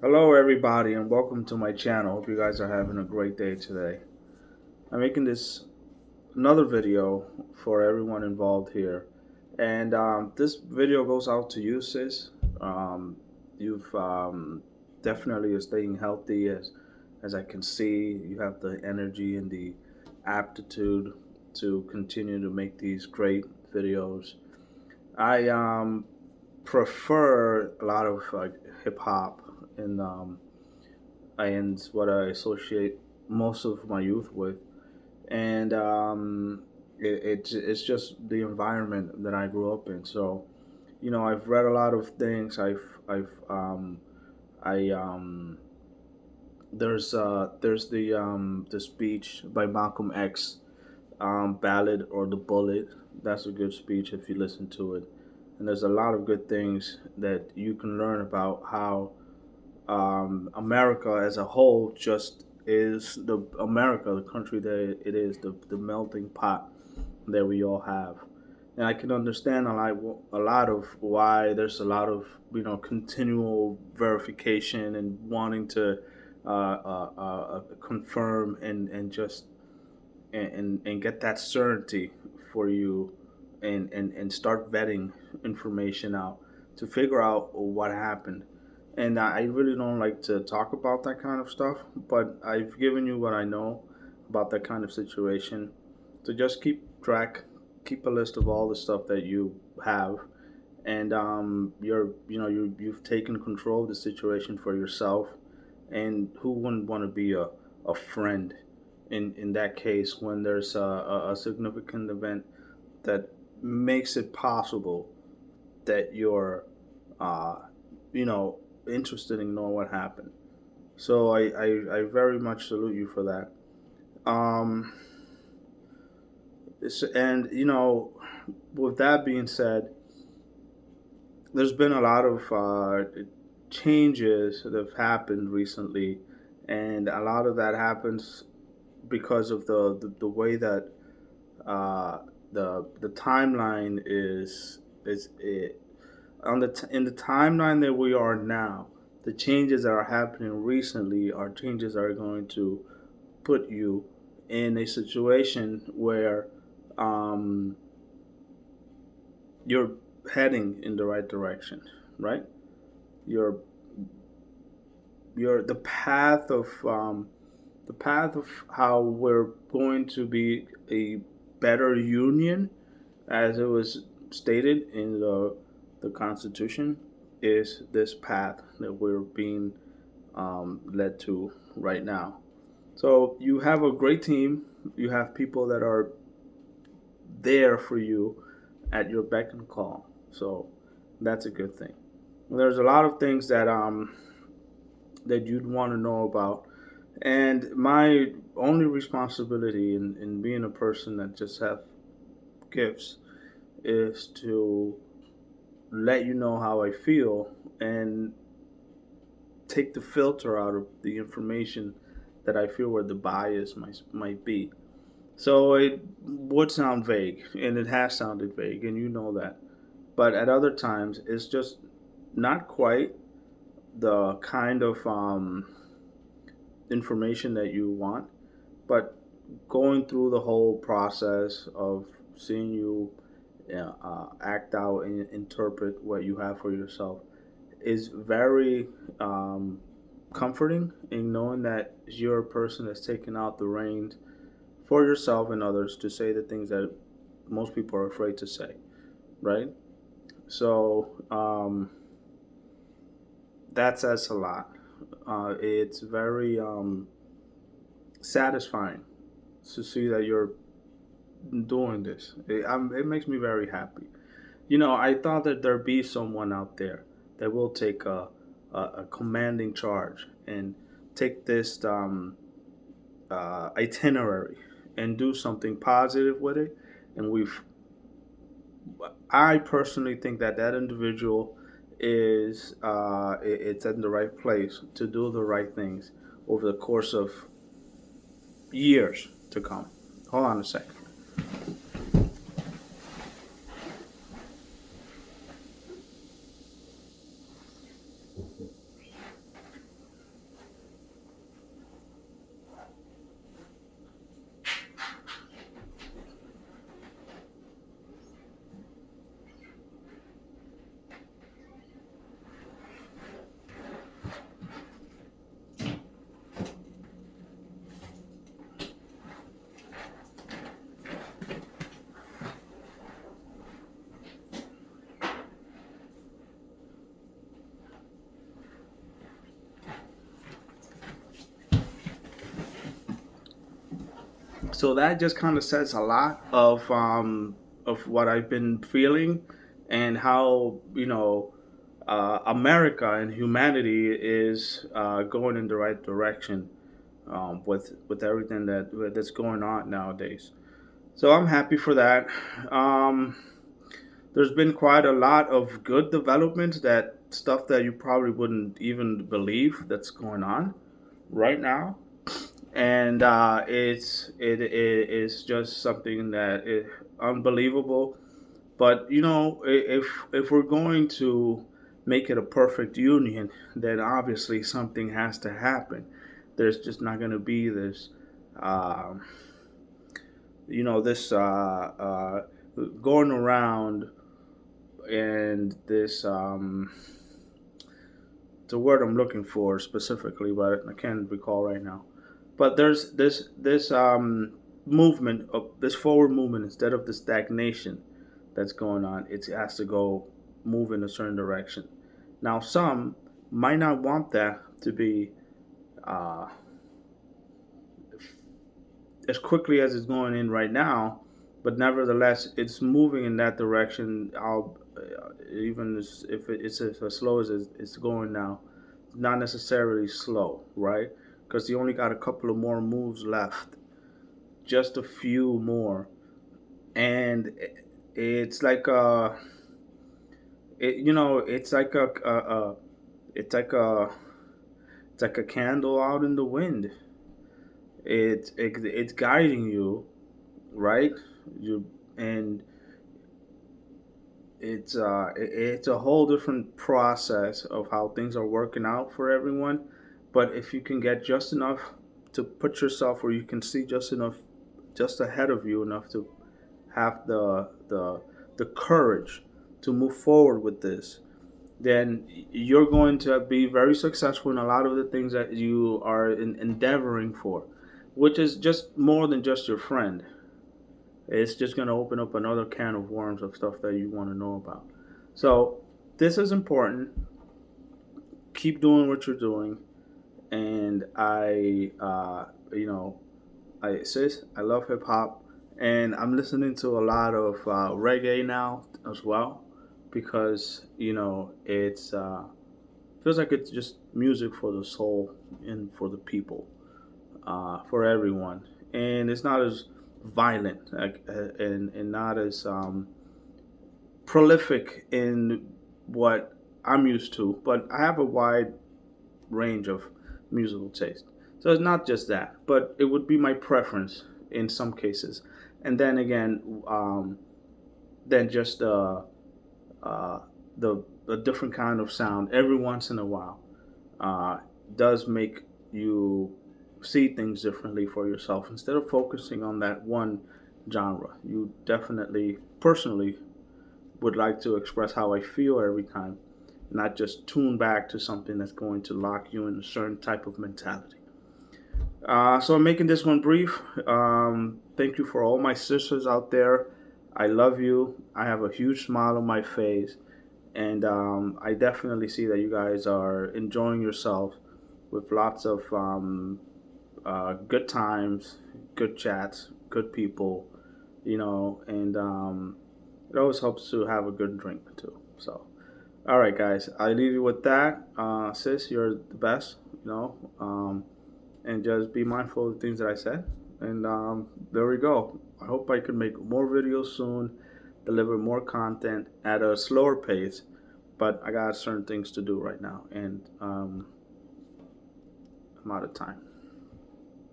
Hello, everybody, and welcome to my channel. Hope you guys are having a great day today. I'm making this another video for everyone involved here, and this video goes out to you, sis. You've definitely are staying healthy, as I can see. You have the energy and the aptitude to continue to make these great videos. I prefer a lot of hip hop and what I associate most of my youth with, and it's just the environment that I grew up in. So, I've read a lot of things. I've I there's the speech by Malcolm X, Ballad or the Bullet. That's a good speech if you listen to it. And there's a lot of good things that you can learn about how America as a whole just is the America, the country that it is, the melting pot that we all have. And I can understand a lot of why there's a lot of continual verification and wanting to confirm and just and get that certainty for you and start vetting information out to figure out what happened. And I really don't like to talk about that kind of stuff, but I've given you what I know about that kind of situation. So just keep a list of all the stuff that you have, and you've taken control of the situation for yourself. And who wouldn't want to be a friend in that case when there's a significant event that makes it possible that you're uh, you know interested in knowing what happened. So I very much salute you for that. um, and with that being said, there's been a lot of changes that have happened recently, and a lot of that happens because of the way that uh, the timeline is it, in the timeline that we are now. The changes that are happening recently are changes that are going to put you in a situation where um, you're heading in the right direction, right? You're the path of how we're going to be a better union, as it was stated in the Constitution, is this path that we're being led to right now. So you have a great team. You have people that are there for you at your beck and call. So that's a good thing. There's a lot of things that you'd want to know about. And my only responsibility in being a person that just have gifts is to let you know how I feel and take the filter out of the information that I feel where the bias might be. So it would sound vague, and it has sounded vague, and you know that. But at other times, it's just not quite the kind of information that you want. But going through the whole process of seeing you act out and interpret what you have for yourself is very comforting in knowing that you're a person that's taken out the reins for yourself and others to say the things that most people are afraid to say, right? So that says a lot. It's very satisfying to see that you're doing this. It makes me very happy. I thought that there'd be someone out there that will take a commanding charge and take this itinerary and do something positive with it. And I personally think that that individual is it's in the right place to do the right things over the course of years to come. Hold on a second. So that just kind of says a lot of what I've been feeling, and how America and humanity is going in the right direction, with everything that's going on nowadays. So I'm happy for that. Um, there's been quite a lot of good developments, that stuff that you probably wouldn't even believe that's going on right now, and it is just something that is unbelievable. But if we're going to make it a perfect union, then obviously something has to happen. There's just not going to be this, um, this going around, and this the word I'm looking for specifically, but I can't recall right now. But there's this movement of this forward movement instead of the stagnation that's going on. It has to go move in a certain direction. Now, some might not want that to be uh, as quickly as it's going in right now, but nevertheless, it's moving in that direction. Even if it's as slow as it's going now, not necessarily slow, right? Because you only got a couple of more moves left, just a few more, and it's like it's like it's like a it's like a candle out in the wind. It's guiding you, right? You and it's a whole different process of how things are working out for everyone. But if you can get just enough to put yourself where you can see just enough, just ahead of you enough to have the courage to move forward with this, then you're going to be very successful in a lot of the things that you are endeavoring for, which is just more than just your friend. It's just going to open up another can of worms of stuff that you want to know about. So this is important. Keep doing what you're doing, and I love hip hop, and I'm listening to a lot of reggae now as well, because it's feels like it's just music for the soul and for the people, for everyone, and it's not as violent, like, and not as prolific in what I'm used to. But I have a wide range of musical taste, so it's not just that, but it would be my preference in some cases, and then again, then just uh, the a different kind of sound every once in a while uh, does make you see things differently for yourself, instead of focusing on that one genre. You definitely, personally, would like to express how I feel every time, not just tune back to something that's going to lock you in a certain type of mentality. So I'm making this one brief. Thank you for all my sisters out there. I love you. I have a huge smile on my face, and I definitely see that you guys are enjoying yourself with lots of good times, good chats, good people, and it always helps to have a good drink too. So, all right, guys, I leave you with that. Sis, you're the best, and just be mindful of the things that I said. And there we go. I hope I can make more videos soon, deliver more content at a slower pace, but I got certain things to do right now, and I'm out of time.